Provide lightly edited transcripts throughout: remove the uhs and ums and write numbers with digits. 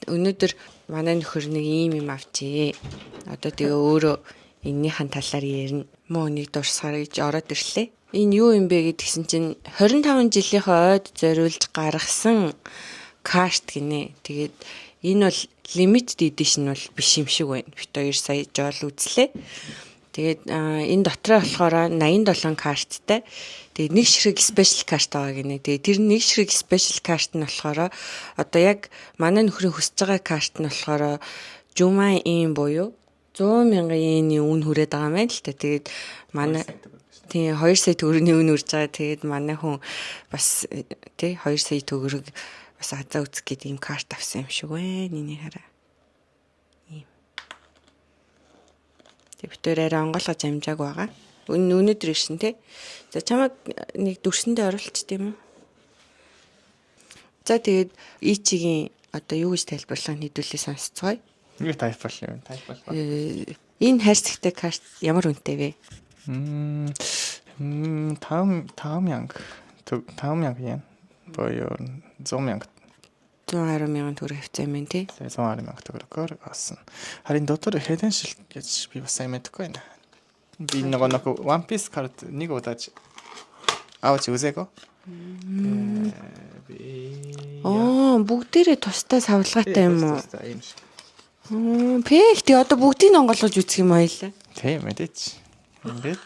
өнөөдөр манай нөхөр нэг юм авчээ. Одоо тэгээ өөрөө эннийхэн талаар ярина. Муу нэг дурсахаар гэж ороод ирлээ. Энэ юу юм бэ гэдгсэн чинь 25 жилийнхээ ойд зориулж гаргасан карт гинэ. Тэгээд энэ бол limited edition бол биш юм шиг байна. Бит 2 сая жол үзлээ. Тэгээд энэ дотроо болохоор 87 карттай. Тэгээд нэг ширхэг спешиал карт байгаа гинэ. Тэгээд тэр нэг ширхэг спешиал карт нь болохоор одоо яг манай нөхрийн хүсэж байгаа карт нь болохоор Жумаа ийм буюу 100,000 йений үн хүрээд байгаа юм байна л та. Тэгээд манай тий 2 сая төгрөгийн үн үрж байгаа. Тэгээд манай хүн бас тий 2 сая төгрөг бас азаа үзэх гэдэг ийм карт авсан юм шиг байна. Энийг хараа. Ийм. Тэг битүүрээр онгойлгож амжааг байгаа. Өнөөдөр ирсэн тий. За чамайг нэг дүрсэндээ оруулчих тийм үү? За тэгээд ичигийн одоо юу гэж тайлбарлах хэдүүлээ сонсцгоё. Юу тайлбарлах юм? Энэ хайрцагтай карт ямар үнэтэй вэ? 5,000 yen. Боёо 100,000. 110,000 төгрөг авсан юм тий. 110,000 төгрөгөөр авсан. Харин дотор хэдэн шил гэж би бас сайн мэдэхгүй байна. Би нэг One Piece карт нэг удаач авч үзээгөө. Бүгдээрээ тустай савлгаатай юм уу? Тустай юм шиг. Пэхти одоо бүгдийг нь онгойлгож үзэх юм аялаа. Тийм мэдээч. Ингээд.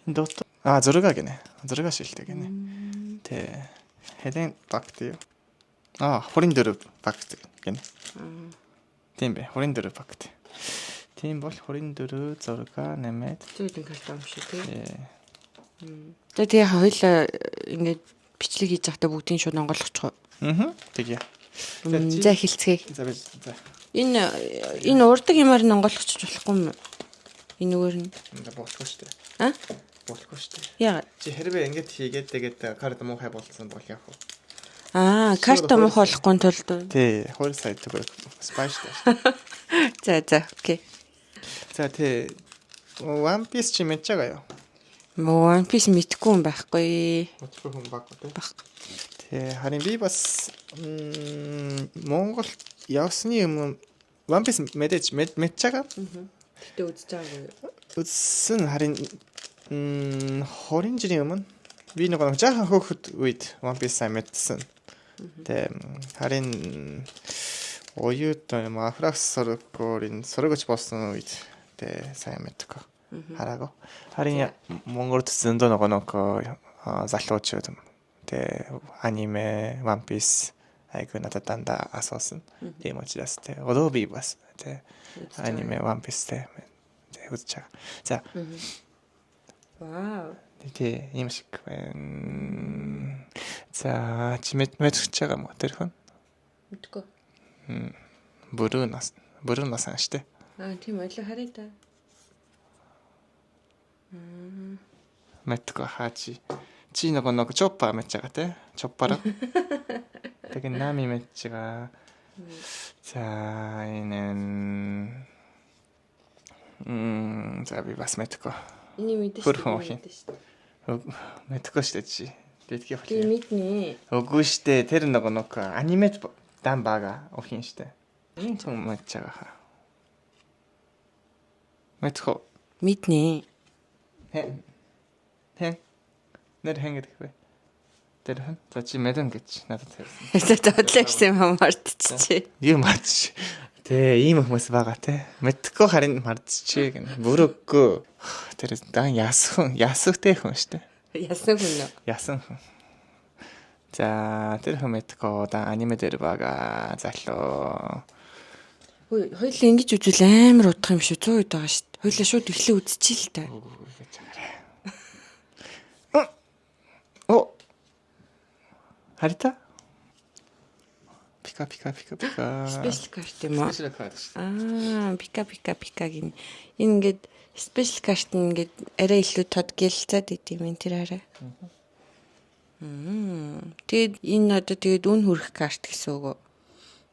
Дотор зураг гинэ. Зураг шилдэг гинэ. Тэ. Хэдэн багт юу? Хорин дөрөв багт гинэ. Тийм бэ. Хорин дөрөв багт. Тийм бол хорин дөрөв зураг нэмээд зүйдэн карт юм шиг тий. Тэгээ хоёлаа ингээд бичлэг хийж байхдаа бүгдийг шууд онгойлгочих. Тэгээ. За хэлцгээе. За. Энэ урдаг юмар нь онгойлгочих болохгүй юм. Энэ өөр нь. Болохгүй шүү дээ. Болохгүй шүү дээ. Яагаад? Чи хэрвээ ингэж хийгээд тэгээд карт муухай болцсон бол яах вэ? Карт муухай болохгүй тулд. Тий, 2 сая төгрөг спайш дээ. За, окей. За тий One Piece чи мэдж байгаа юу? One Piece мэдхгүй юм байхгүй. Мэдхгүй хүн баггүй тий. Тий харин би бас Монгол явсны юм One Piece мэдж байгаа. Гэтэ үзэж байгаагүй юу? Үзсэн харин 20 жилийн өмнө би нэг жаахан хөөхд үед One Piece мэдсэн. Тэ харин оюут мафракс сургаж болсон үед тэ сайн мэдгүй. Хараагүй. Харин Монголд зөндөө нэг залуучууд тэ аниме One Piece айгүй надад дандаа асуусан. Тийм учраас тэ одоо би бас тэ аниме One Piece тэ үзэж байгаа. За. Вау. Тэ юм шиг байна. За чи мэдчихэж байгаа мó тэр хүн? Мэдгүй. Бүрүүнаас штэ. Тийм ойлоо харъя та. Мэдгүй хааchi. Чи нэг чоппа мэдж байгаа те? Чоппараа. Тэгээ нами мэдж байгаа. За энэ за би бас мэдгүй. Энийг мэдэж шүү. Мэдгүй штэ чи. Тэтгэе болох. Тийм мэднэ. Үгүй штэ тэр нэг анимет дан бага охин штэ. Энэ ч мэдж байгаа хаа. Мэдгүй. Мэднэ. Хэн. Нэр хэнгээд гэвэ. Тэр хэн. За чи мэдэн гэж надад хэлсэн. Тодлогсон юм мартчихжээ. Юу мартчих. Тэ ийм хүмүүс байгаа те. Мэдхгүй харин мартчихжээ гэнэ. Бүрөөгөө. Тэр дан ясхтэй хүн штэ. Ясан хүн үү? Ясан хүн. За тэр хүн мэдхгүй дан аниме дээр байгаа залуу. Хөөе, хоёул ингэж үзвэл амар удах юм шүү. 100 үед байгаа шүү. Хоёулаа шууд эхлээ үзчихээ л та. Харита? Пика. Спешиал карт юм уу? Спешиал карт. Пика гин. Энэ ингээд спешиал карт нь ингээд арай илүү тод гэлцээд идэм энэ тэр арай. Тэгэд энэ одоо тэгэд үн хүрэх карт гэсэн үг үү?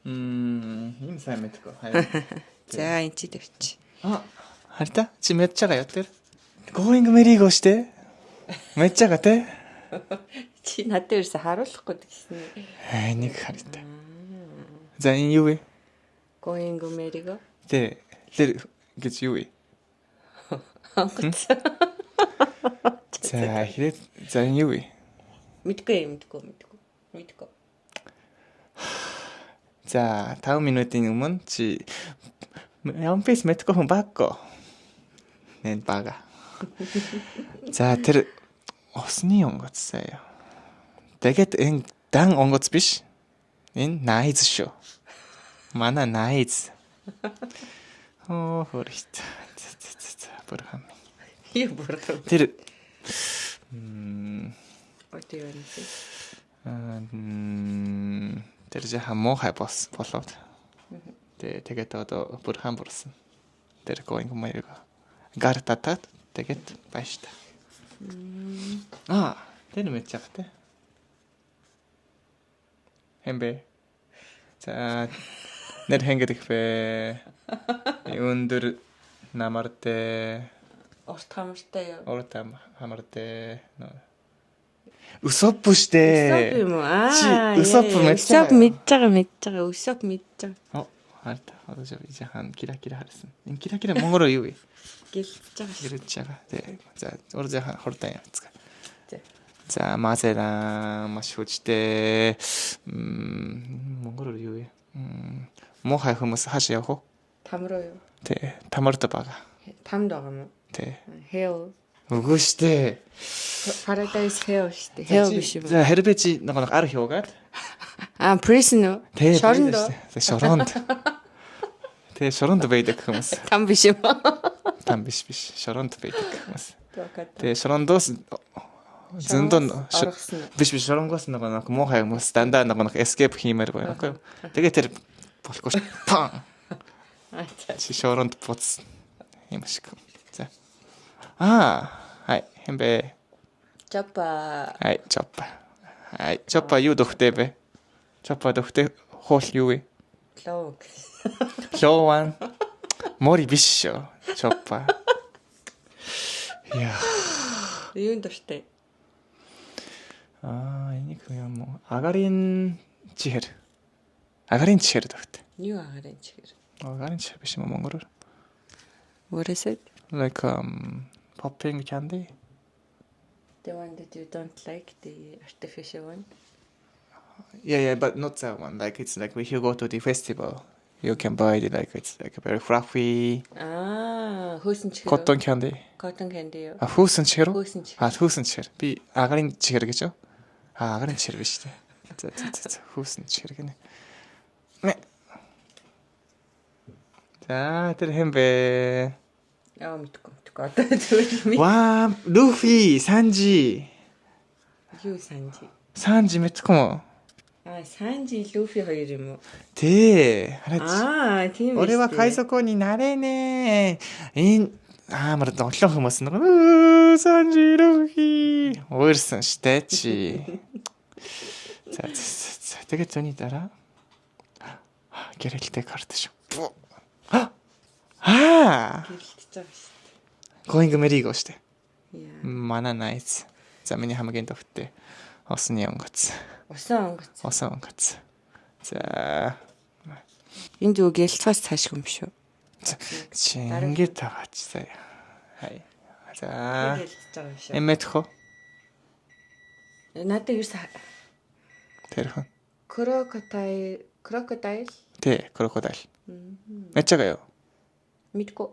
Ийм сайн мэдгүй. За энэ чи дэвч. Харита? Чи мэдж байгаа юу тэр? Going merry-go штэ. Мэдж байгаа те? Чи надад ерөөсө харуулахгүй гэсэн. Нэг харита. За энэ юу вэ? Going Merry-go. Тэ тэр гэж юу вэ? Онгоц. За хэрэг за энэ юу вэ? Мэдгүй. За 5 минутын өмнө чи One Piece мэдгүй хүн баггүй. Нэн бага. За тэр усны онгоц заяа. Тэгээд энэ дан онгоц биш. Энэ найз шүү. Манай найз. Хөрхт. Бүрхам. Юу бүрхам. Тэр Ό,τι юу тэр жаха мохай болоод. Тэгээд одоо бүрхам бүрсэн. Тэр Going Merry-go. Гар татаад тэгээд байж та. Тэр мэд чаг те. Хэмбэ. За нэр хэнгэрэх бэ. Өндөр намартай урт хамартай юу? урт хамартай. Усоп штэ. Усоп юм уу? Усоп мэдж байгаа. Усоп мэдж байгаа. Харта. Одоо жахан кира харсан. Энэ кира монголоор юу вэ? Гэлж байгаа шүү. Гэрэж байгаа. Тэг. За өөр жахан хурдан явцгаа. Тэг. За маасера маш хүчтэй. Монголоор юу вэ? Мохай хүмүүс хааш явах уу? Там руу юу? Тэг. Тамард бага. Тамд байгаа юм уу? Тэг. Hell. Үгүй штэ. Paradise Hell штэ. Hell биш юм. За хэрвээ чи нэг ар хиугаад prison уу? Шоронд уу? Шоронд. Тэг шоронд байдаг хүмүүс. Там биш юм. Там биш. Шоронд байдаг хүмүүс. Тэг шорондоос зөндөн биш шоронгоос нэг муухай хүмүүс дандаа нэг escape хиймээр байна. Окей. Тэгээ тэр болохгүй ш. Пан. Чи шоронд буц юм шиг. За. Хай хэмбэ. Чопа. Чопа юу дөхтэй бэ? Чопа дөхтэй хоол юу вэ? Лог. Лован. Мори биш шүү. Чопа. Яа. Юунд дуртай? Энийг юм уу? Агарин чихэр дөхтэй. Юу агарын чихэр? Агарин чихэр биш юм монголоор. What is it? Like popping candy. The one that you don't like, the artificial one? Yeah, but not that one. Like it's like if you go to the festival, you can buy it like it's like a very fluffy. Хөөсөн чихэр. Cotton candy. Cotton candy юу? Хөөсөн чихэр. Хөөсөн чихэр. Хөөсөн чихэр. Би агарин чихэр гэж юу? Агарин чихэр биш үү? За. Хөөсөн чихэр гэнэ. За тэр хэмбэ. Мэдгүй. Одоо зүгээр. Luffy, Sanji. Юу Санжи? Санжи мэдгүй мө? Санжи, Luffy хоёр юм уу? Тий. Тийм үү.俺は海賊王になれねえ。амар долоон хүмүүс нэг Санжи, Luffy. Уурсан штэ чи. За. Тэгээд зөний дараа гэрэлтэй карт шүү. Гэрэлтэж байгаа шүү. Going Merry-go штэ. Яа. Манай найз. За миний хамгийн дөвтэй. Усны онгоц. Усан онгоц. За. Энд юу гялцгаас цааш юм шүү. Чи ингэж тагаач сая. Хай. За. Гялцж байгаа юм шүү. Эмэтхо. Надад ерөөс Тэрхэн. Crocodile. Тэ, крокодайл. Начагаа юу? Мэдгүй.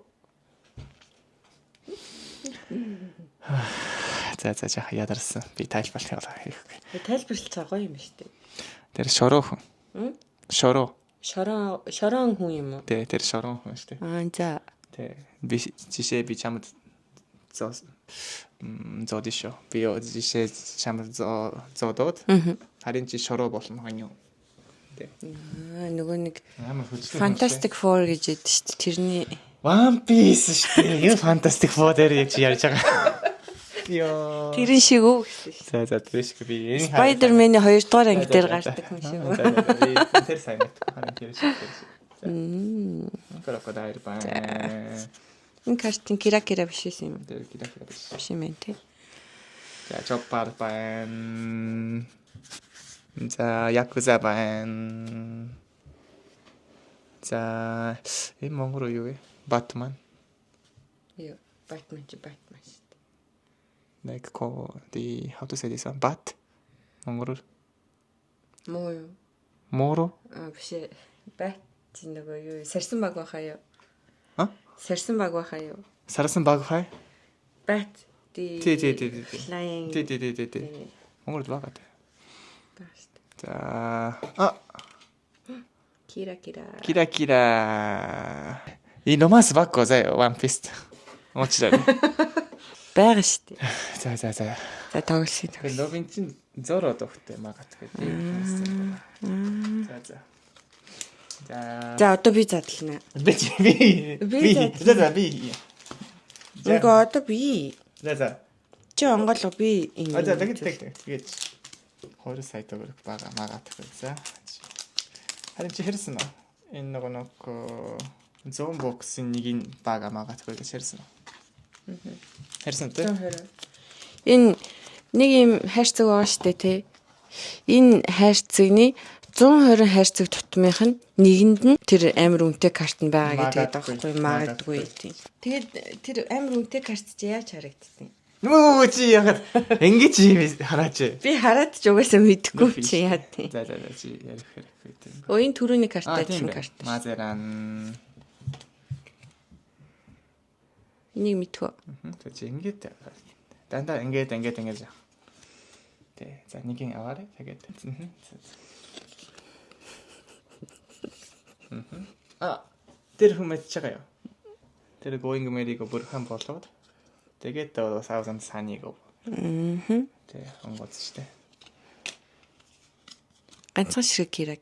За ядарсан. Би тайлбарлах хийх. Тайлбарлаж байгаа гоё юм шүү дээ. Тэр шороо хүн. Шороо. Шорон хүн юм уу? Тэр шороо хүн шүү дээ. За. Тэ. Би жишээ би чамд зодишо. Би жишээ чамд зодод. Харин чи шороо болно хань юу? Нөгөө нэг амар хүчтэй. Fantastic Four гэж яддаг шүү дээ. Тэрний One Piece шүү дээ. Юу Fantastic Four дээр яг чи ярьж байгаа. Йоо. тэрэн шиг үү гэсэн шүү. За тэр шиг би энэ Spider-Man-ы 2 дугаар анги дээр гардаг хүн шиг үү. Тэр сайн мэт. Харин тэр шиг. Крокодайл байна. Энэ картин кира биш юм. Тэр кира биш. Биш юм тий. За чоппар байна. За якуза байна. За энэ монгол юу вэ? Batman. Юу, Batman. Like how to say this one? Bat. монгол. Муу. Моро. Биш. Bat нөгөө юу? Сарсан баг байхаа юу? Сарсан баг хай? Bat. Тий. Flying. Тий. монгол багат. За Кира. 이 романс баг гоо One Piece. Уучлаарай. Бага штэ. За. За тоглосон. 그 로빈 친 зоро дөхтэй магадгүй. За одоо би задлана. Би. Нөгөө одоо би. За. Чи онголго би энэ. За тэгээд 2 сая төгрөг бага магадгүй. За. Харин чи хэрсэн үү? Энэ нөгөө зон боксын нэг бага магадгүй гэж хэрсэн үү? Хэрсэн үү? Энэ нэг юм хайрцаг байгаа штэ тий. Энэ хайрцагны 120 хайрцаг тутмынх нь нэгэнд нь тэр амар үнэтэй карт нь байгаа гэдэг байхгүй магадгүй тий. Тэгээд тэр амар үнэтэй карт чи яаж харагдтыг? Нөө чи ягаад ингэж хараач. Би хараад ч угаасаа мэдэхгүй чи яа тий. За чи ярих хэрэгтэй тийм. Энэ түрүүний карттай чинь карт. Мазеран. Энийг мэдхүү. Тэг чи ингэж дандаа ингэж. Тэг. За нэгийг аваарай. Тэгээд. Тэр хүмүүс чагаа юу? Тэр going merry-го бүрхэн болоод тэгээд саузанд санийг. Тэг онгоц штэ. Ганцхан ширэг кира.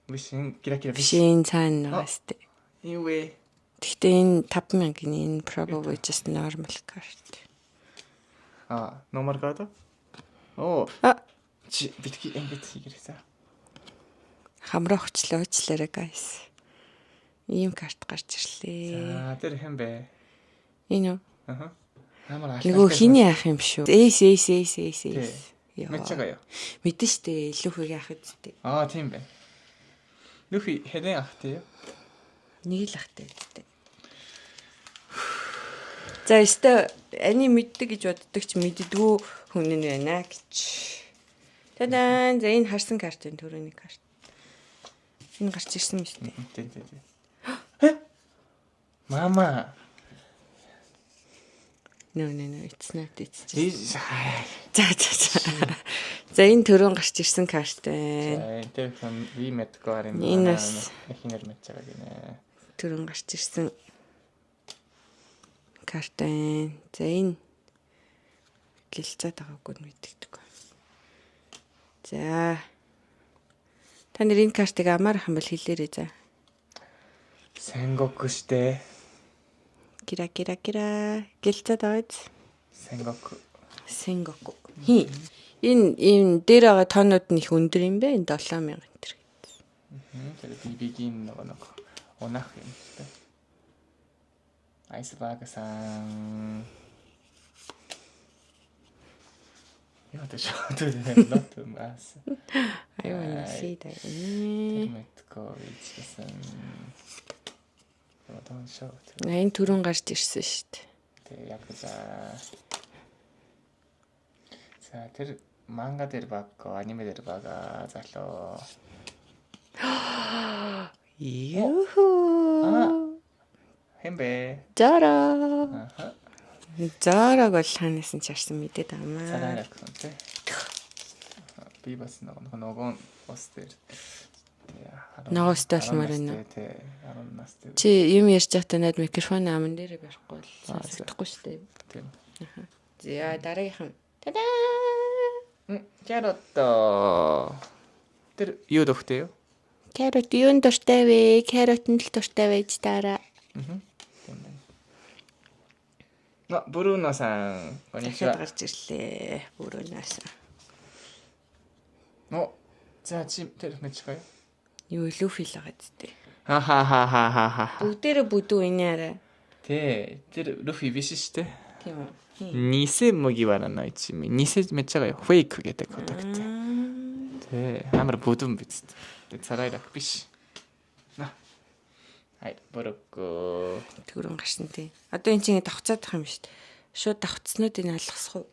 Биш кира. Биш энэ цаана нугастай. Юу вэ? Гэхдээ энэ 5000-ийн энэ probably just normal card. Номер код? Чи битгий ингэж хийгэрээ. Хамраа уучлаарай guys. Ийм карт гарч ирлээ. За тэр хэм бэ? Энэ үү? Амар нөгөө хиний ах юм шүү. Эс. Мэдчихэе. Мэдэн штэ Люфигийн ах үсттэй. Тийм бэ. Люфи хэдэн ахтай юу? Нэг л ахтай үсттэй. За өстө ани мэддэг гэж боддог ч мэддэггүй хүн нь байна гэж. Тадан за энэ харсан картын төрөний карт. Энэ гарч ирсэн юм шүү дээ. Тий. Мама. No, it's not. It's just. За. За энэ төрөн гарч ирсэн карт байна. Тэр хэн ви мэдгүй юм. Энэс хинэр мэдчихэе гинэ. төрөн гарч ирсэн карт байна. За энэ гэлцээд байгаагүй мэддэг. За. Та нар энэ картыг амар хам бол хэлээрэй за. Сенгоку штэ. Кира. Гэлцээд байгааз. Сенгоку. Энэ дээр байгаа тоонууд нь их өндөр юм бэ? 7000 энэ. Тэр бибигийн нөгөө унах юм штэ. Айсбагасан. Яа тэш not mas. I want to see that. Тэрмэтко ийцсэн. Одоо шоу. Энэ түрүүн гарч ирсэн шүү дээ. Тэг яг за тэр манга дээр багко аниме дээр бага залуу. Юу. Хэмбэ. Зара. Зараг бол ханасан ч арсан мэдээд амаа. Цараа гэх юм тий. Би бас нөгөө бас дээр. Ногоостой болмоор байна. Тий. 10 настай. Чи юм ярьж байхдаа над микрофон аман дээр барихгүй бол сонсохгүй шүү дээ. Тийм. За дараагийнхан. Тадаа. Карот. Тэр юу дөхтэй юу? Карот юунд дуртай вэ? Каротнд л дуртай байж таараа. Буруно-сан. Дахиад гарч ирлээ. Буруноос. За чи тэр мэдчихвээ. Юу Люфи л байгаа зү. Ха. Бүгдээрээ бүдүү энэ арай. Тэ тэр Люфи биш шүү дээ. Тийм үү. Нисе могивара на ичими. Нисе мэдчихвээ. Fake гэдэг kodakt. Тэ амар бүдүүн биз. Тэ царайрах биш. Хай, буруугүй. Тэгүрэн гарсан тий. Одоо эн чинь давхцаад тах юм шүү дээ. Шууд давхцнуудыг алгасах уу?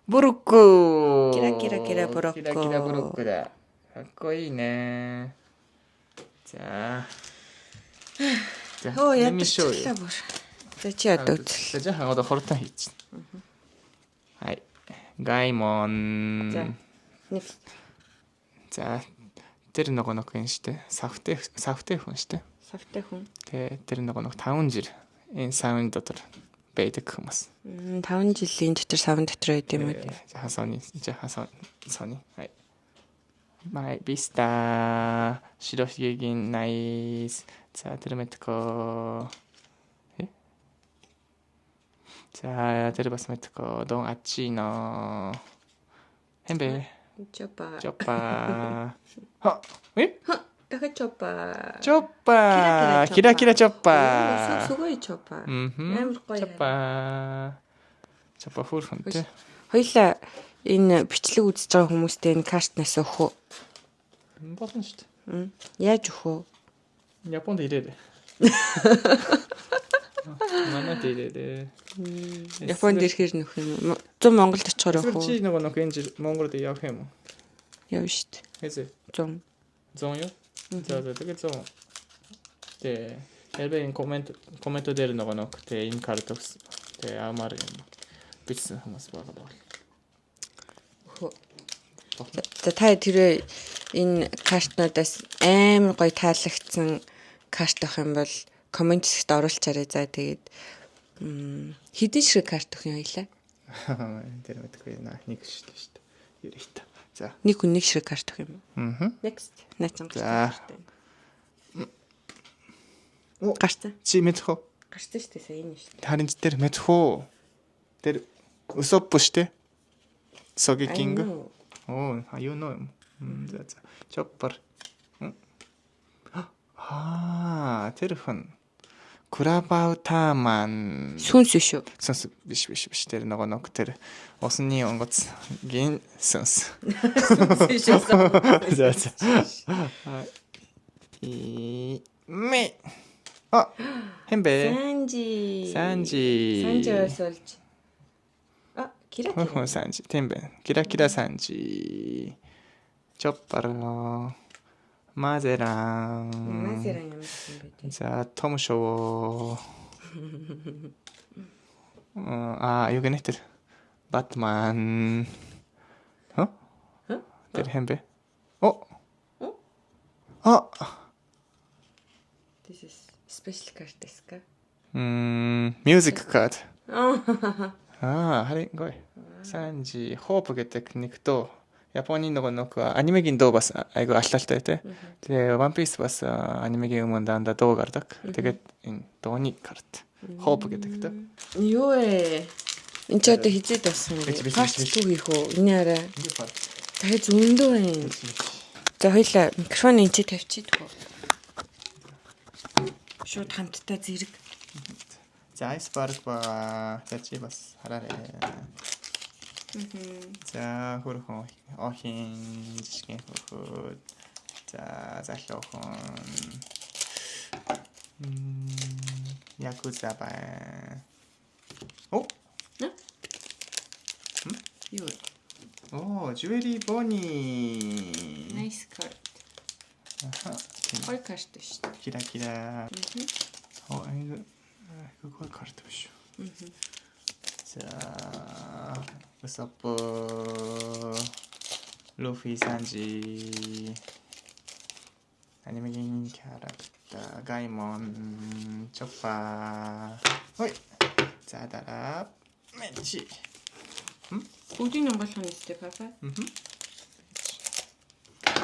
Буруугүй. Кира буруугүй. Кира буруугүй да. Хаккой нэ. За. Оо let me show you. ядарчлаа бүр. За чи одоо үзэл. За жаахан одоо хурдан хийчихнэ. Хай. Гаймон. За. Нэг За. Тэр нэг юм штэ. Савтай хүн штэ. савтай хүн. Тэр нэг 5 жил энэ савын дотор байдаг хүмүүс. 5 жилийн дотор савн дотор байд юм уу? Жахан сони. Хай. Май биста широхигийн найс. За тэр мэдко. За тэр бас мэдко. Дон ачино. Хэмбэ. Чопа. Ха. дахиад чопа. Кира чопа. Сугой чопа. Амар гоё. Чопа хүрхэнтэй. Хоёлаа энэ бичлэг үзэж байгаа хүмүүстээ энэ картнаас өгөх үү? Болно шүү дээ. Яаж өгөх үү? Японд ирээрээ. Манайд ирээрээ. Японд ирэхээр нөх юм. 100 Монголд очихоор өгөх үү? Чи нэг энэ Монголд явах юм уу? Явна шүү дээ. Хэзээ? 100. 100 юу? За тэгээд 100. Тэ Элбэн коммент дээр нэг тэ энэ карт өгс. Тэ амар юм. Бичсэн хүмүүс байгаа бол. За та тэр энэ картнуудаас амар гоё таалагдсан карт авах юм бол коммент хэсэгт оруулчаарай. За тэгээд хэдэн ширхэг карт өгөх юм хоёлаа? Тэр мэдгүй нэг шүү дээ. Юрита. За. Нэг хүн нэг ширхэг карт өгөх юм. Next. Наачсан карт. Гарцсан. Чи мэдэх үү? Гарцсан шүү дээ. Сайн энэ шүү дээ. Харин тэр мэдэх үү? Тэр Усоппо шүү дээ. Согекинг. Оо, you know. За. Chopper. Тэр хүн. Курабаутаман. Сүнс шүү. Сүнс биш. Тэр нэг тэр усны онгоц гин сүнс. За. Ми. Хэмбэ. Санжи осолж. Кира. Санжи. Тэмбэ. Кира санжи. Chopper. Мазеран юм бэ? За, Томшоо. Юу гэнэ тэр? Батман. Тэр хэмбэ? This is special cardですか? Music card. Харин гоё. Санжи, Hope гэдэг нэг дөө. Японы нэг анимегийн дөө бас айгу аллалтай тий. Тэгээ One Piece бас анимегийн өмнө дандаа дөө гардаг. Тэгээд энэ дууны карт. Hope гэдэг дөө. Юу ээ? Энд ч одоо хизээд болсон юм бэ? Парт 2 хийх үү? Энэ арай. Дахиад зөндөө байна. За хоёлаа микрофон энэ чи тавьчихдгоо. Шууд хамтдаа зэрэг. За Iceberg ба чи бас хараарай. За хөрхөн охин жишгэн хөрхөд. За залуухан. Якуза ба. Юу? Jewelry Bonnie. Nice card. Гой карт шүү дээ. Кира. 이거 гой карт биш. За Усоппо. Luffy Sanji. 아니면 캐릭터 가이몬 Chopper. Ой. За дараа 매치. Бүгдийн ном болох нь өстэй папа.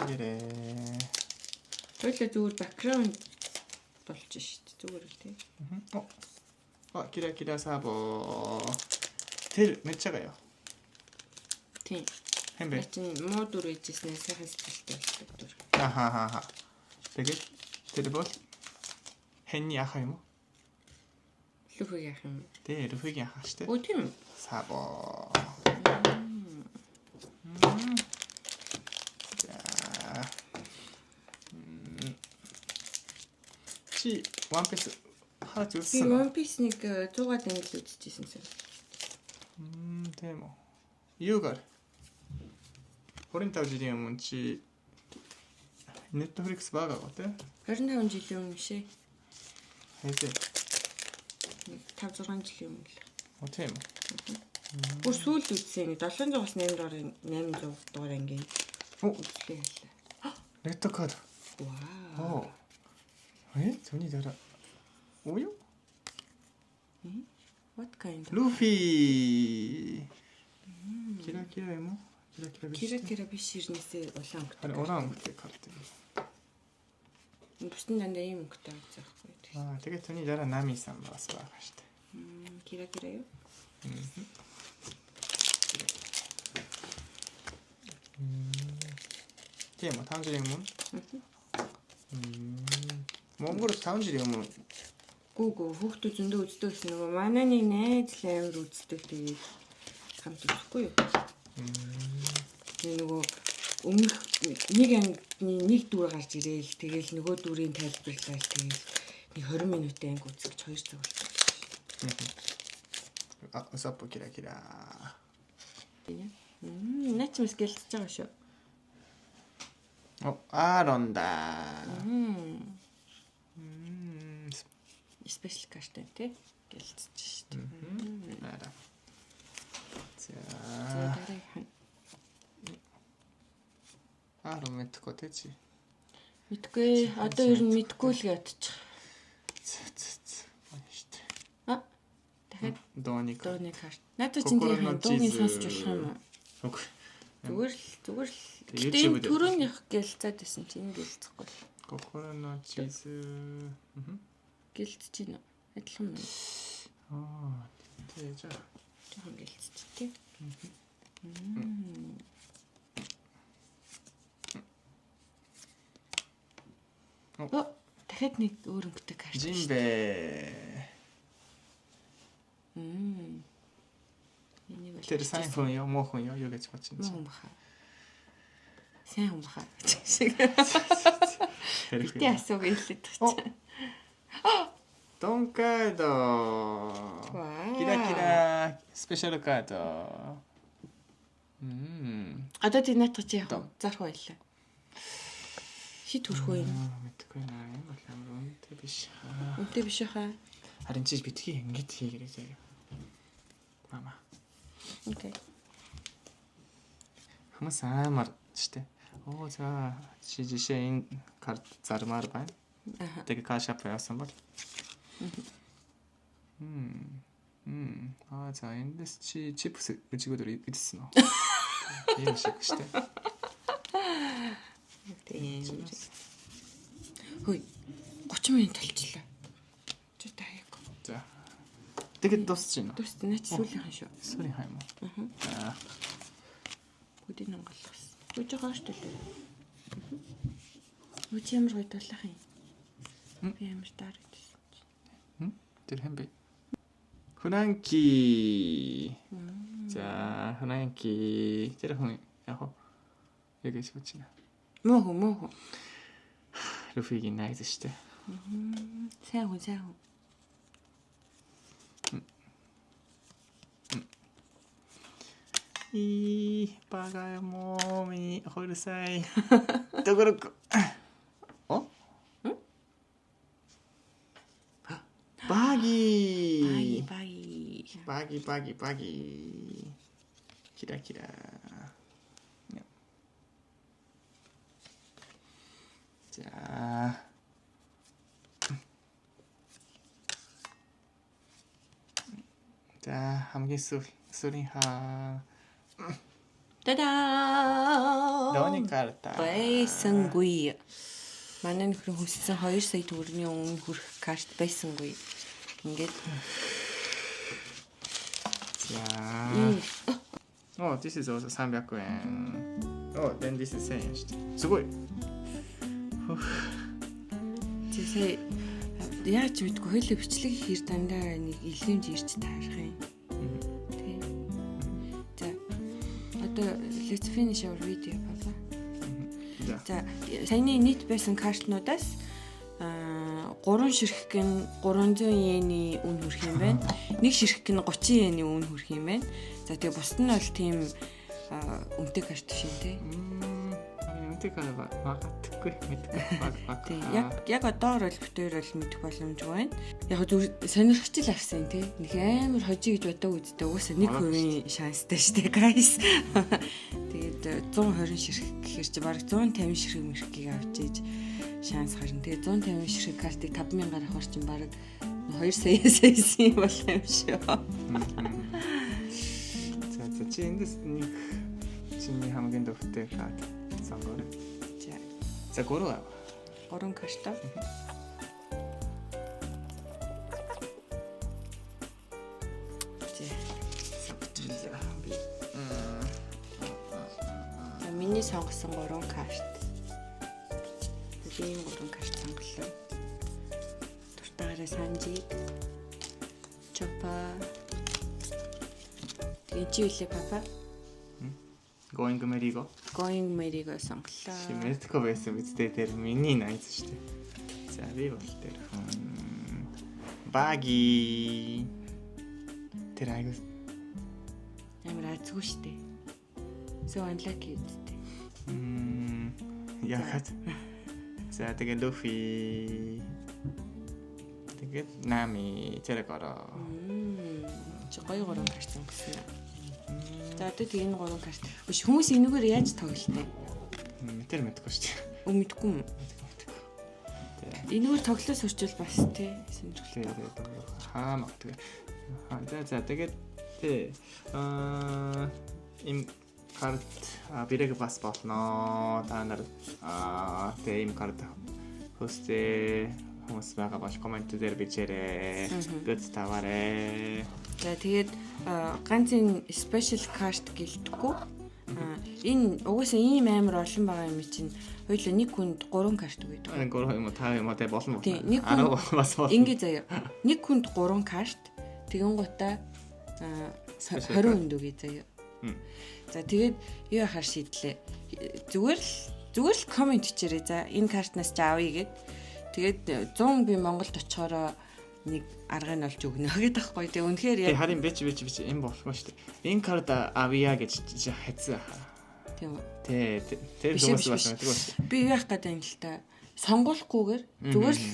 그래. Хоёлаа зүгээр бэкграунд болж шít зүгээр тий. 기라 사보. 들 매차가요. Тий. 햄베. Чин модур ээжснээ сайхан сэтгэлтэй болдог дүр. 아하하하. 되게 들볼 헨니 아하이모. Лүхэг яах юм? 네, 루피기 아하시대. Өө тийм. 사보. 자. 치 One Piece хараад Би үзсэн. One Piece-ийг 100-аад англи үзчихсэн сая. Тийм үү. Юугаар? 25 жилийн өмнө чи Netflix байгаагаа тий? 25 жилийн өмнө шээ. Хэзээ? 5-6 жилийн өмнө л. Оо тийм үү. Бүр сүүлд үзсэн. 700-аас 800 дугаар ангийн. Үзлээ ялла. Netcode. Вау. Түүний дараа. Ой. What kind of? Luffy. Кира юм уу? Кира биш ирнэсээ улаан өнгөтэй. Харин улаан өнгөтэй карт юм. Бусдын дандаа ийм өнгөтэй авчихгүй. Тэгээд түүний дараа Nami сан бас байгаа шүү дээ. Кира юу? Тийм үү, 5 жилийн өмнө. Монгол 5 жилийн өмнө. Гүүгөө хүүхдүүд зөндөө үздэг гэсэн нөгөө манай нэг найз л амар үздэг тэгээд хамт үзэхгүй юу? Нөгөө өмнөх нэг ангины нэг дүр гарч ирээл тэгээл нөгөө дүрийн тайлбарлал тэгээл нэг 20 минутын анги үзэж 2 цаг болчихсон. Сапо кира. Наач мэс гэлтэж байгаа шүү. Аронда. Спешиал картай тий гэлтэж шүү дээ. Нара. За. Арон мэдхгүй тий чи. Мэдгүй одоо ер нь мэдгүй л ядчих. Дахиад Дооны карт. Надад чинь тийм дуугийн сонсч болох юм уу? Үгүй. Зүгээр л. YouTube-д Төрөөнийх гэлцээд байсан чинь энэ гэлцэхгүй. Кокороно чиз. Гэлцэж байна. Адилхан юм. Тэгэж. Жохон гэлцэж тий. Дахиад нэг өөр өнгөтэй карт. Жимбэ. Тэр сайн хүн ёо, муу хүн ёо гэж бодчих. Муу баха. Сайн хүн баха. Бити асууг хэлээд тачих. Тонкадо. Кира спешиал кадо. Одоо тийм наатах чи яг зарах байлаа. Хит төрхөө юм. Мэдгүй наа юм бол амар үнэтэй биш. Үнэтэй биш хаа. Харин чи битгий ингэж хийгэрэй заяа. Мама. Окей. Хүмүүс амар штэ. За чи жишээ энэ карт зармаар байна. Тэгээ кашап яасан бол. За эндээс чи чипс үжигөөдөр идсэн үү? Ийм шиг штэ. Тийм. Хөөе. 30 минут болчихлоо. Чи таяг. За. Тэгээд дуусч байна уу? Дуусна наач сүүлийнхэн шүү. Сүүлийн хайм уу? Бүдийг нангалгасан. Үгүй жоохон штэ лээ. Үгүй ямар гоё дуулах юм. Би ямар таар гэсэн. Тэр хэм бэ? Хунанки. За, хунанки. Тэр хүн яг яг гэж бодчихно. Муу. Люфигийн найз штэ. Сайн хүн. Багай моми хорсай. Догорок. Баги. Кира. 자. 자, 함께 소리하. Та-да! 너니 карта. Байсангүй. Манай нөхөр хүссэн 2 сая төгрөгийн өмнө хүрэх карт байсангүй. Ингээд. 자. This is also 300 yen. Then this is 1000 円して。すごい。Тэсээ яаж мэдгүй хөлөө бичлэг хийхэр дандаа нэг илгэмж ирж таарах юм. Тэ. За. Одоо let's finish our video папа. За, саяны нийт байсан картнуудаас 3 ширхэг нь 300 йений үн хүрэх юм байна. Нэг ширхэг нь 30 йений үн хүрэх юм байна. За тэгээ бусд нь бол тийм үнэтэй карт биш юм тий. Үнэтэй карт магадгүй мэдгүй. Тий. Яг одоогор бол битээр бол мэдэх боломжгүй байна. Яг зүгээр сонирхч л авсан тий. Нэг амар хожиг гэж боддог үсттэй. Угаасаа 1% шанстай штэ guys. Тэгээд 120 ширхэг гэхэр чи бараг 150 ширхэг мэрхгийг авч ийж шанс гарна. Тэгээ 150 ширхэг картыг 5,000-аар авах чинь бараг 2 саяас юм бол юм шүү. За чи эндээс нэг чиний хамгийн дуртай карт сонгоорой. За 3 аа. 3 карт. За миний сонгосон 3 карт. Тийм 3 карт сонголоо. Дуртайгаараа Санжид, Чопа. Тэгээ чи үлээ папа. Going Merigo. Going Merigo сонголоо. Чи мэдхгүй байсан үстэй тэр миний найз шүү дээ. За би бол тэр Баги тэр айгуу амар азгүй шүү дээ. So unlucky үстэй. Яхад. За тэгээ Luffy. Тэгээд Nami тэр гараа. Чи гоё 3 карт сонгосон. За одоо тэгээ энэ 3 карт. Биш хүмүүс энэгээр яаж тоглолтой? Тэр мэдгүй шүү дээ. Мэдгүй юм. Энэгээр тоглож сурчвал бас тий сонирхолтой. Магадгүй. За тэгээд тий им карт бирэг бас болно. Та нар тэгээ им карт хөстэй хүмүүс байгаа бол комент дээр бичээрэй. Good таваарай. За тэгээд ганц энэ special card гэлтггүй. Энэ угаасаа ийм амар олон байгаа юм чинь хоёул нэг хүнд 3 карт өгдөг. 3 юм уу 5 юм уу тэ болно. Тийм нэг хүн бас болно. Ингээ заяа. Нэг хүнд 3 карт тэгэн гутаа 20 хүнд өгье заяа. За тэгээд юу яхаар шийдлээ. Зүгээр л комент хийчээрэй. За энэ картнаас ч авъя гэд. Тэгээд 100 би Монголд очихороо нэг аргыг нь олж өгнө гэдэг байхгүй. Тэгээ үнэхээр яг харин бич энэ болохгүй шүү дээ. Энэ карт авъя гэж хайцсан. Тийм үү. Тэр хүмүүс бас мэдгүй. Би юу яах гэдэг юм л та. Сонгуулахгүйгээр зүгээр л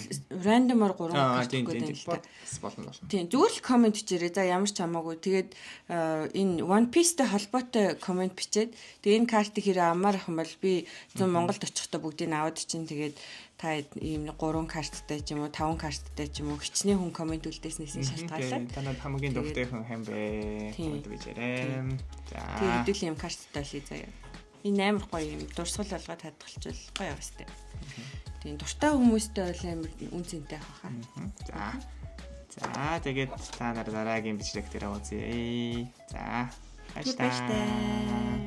рандомор 3 карт өгөх гэдэг юм л та. Болно. Тийм зүгээр л комент бичээрэй. За ямар ч хамаагүй. Тэгээд энэ One Piece-тэй холбоотой комент бичээд тэгээ энэ картыг хэрэг амаар ах юм бол би 100 Монголд очихдоо бүгдийг аваад чинь тэгээд та ийм 3 карттай ч юм уу 5 карттай ч юм уу хичнээн хүн комент үлдээснээс шалтгаалаад танад хамгийн дуртай хүн хэм бэ? Комент бичээрэй. За. Тэгээд хэдүүл юм карттай ший заяа. Энэ амар гоё юм дурсгал болгоод хадгалчвал гоё яваастай. Тийм дуртай хүмүүстэй бол амар үнцэнтэй хаа. За тэгээд та нар дараагийн бичлэг дээр уулзъя. За. Баярлалаа.